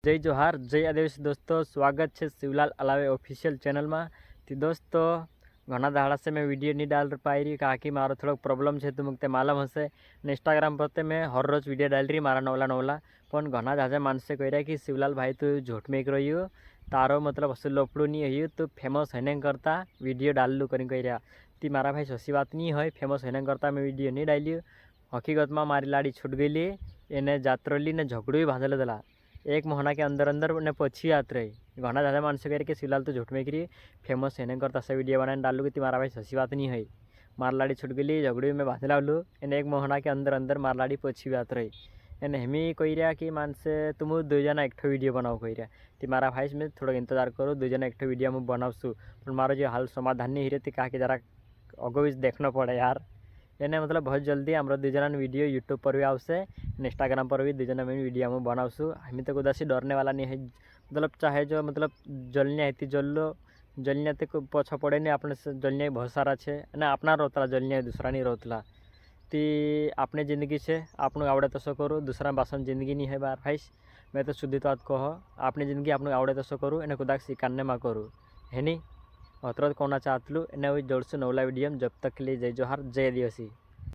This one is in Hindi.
जय जोहार जय आदिवासी दोस्तों, स्वागत है शिवलाल अलावे ऑफिशियल चैनल में। तो दोस्तों घना दाड़ा से मैं वीडियो नहीं डाल पाई रही कहा कि मारो थोड़ा प्रॉब्लम है, तुमको मालूम हसे। इंस्टाग्राम पर ते मैं हर रोज वीडियो डाल रही मारा नवला नवला पण घना जाजा मानसे कह रहा कि शिवलाल भाई तू झूठ में रही हो, तारो मतलब असु लोपड़ू नहीं हो, तू फेमस है करता वीडियो डाल लू कर कह रहा। ती मारा भाई ससी बात नहीं है, फेमस है करता मैं वीडियो नहीं डाली। हकीकत में मारी लाड़ी छूट गई, एने जात्रोली ने झगड़ू ही बांधले देला। एक महीना के अंदर अंदर ने पछी आत रही घना ज़्यादा मानस कह कि शिवलाल तो झूठ में करी फेमस है करता से वीडियो बनाने डालू कि तुम्हारा भाई ससी बात नहीं है। मारलाड़ी छूट गई, झगड़ी में बांध लालू, एने एक महीना के अंदर अंदर मारलाड़ी पछी आत रही। एने हमी कही रहा कि मानसे तुम दो जना एक वीडियो बनाओ कही रहा। तो मारा भाई में थोड़ा इंतजार करो, दो जना एक वीडियो मैं बनावशू, पर मारो जो हाल समाधान नहीं रही कहा कि जरा अगो देखना पड़े यार। एने मतलब बहुत जल्दी आम दुजना वीडियो यूट्यूब पर भी आवसे, इंस्टाग्राम पर भी दुजना में वीडियो में बनावशू। हमें तो कुदासी डरने वाला नहीं है, मतलब चाहे जो मतलब जलने आई थी जल्लो जलने तो पछ पड़े नहीं, अपने जलने बहुत सारा है ना, अपना रोतला जलने दूसरा नहीं रोतला। ती अपने ज़िंदगी से आपने आवड़े तसो करो, दूसरा बासन जिंदगी नहीं है बार भाई। मैं तो शुद्धित बात कहो, अपनी जिंदगी आपने आवड़े तसो करूँ, एने कुदाक शिकाने में करूँ है नी। अतर कोना चाहतलू एने जोड़सू नवला वीडियो। जब तक के लिए जय जोहार जय आदिवासी।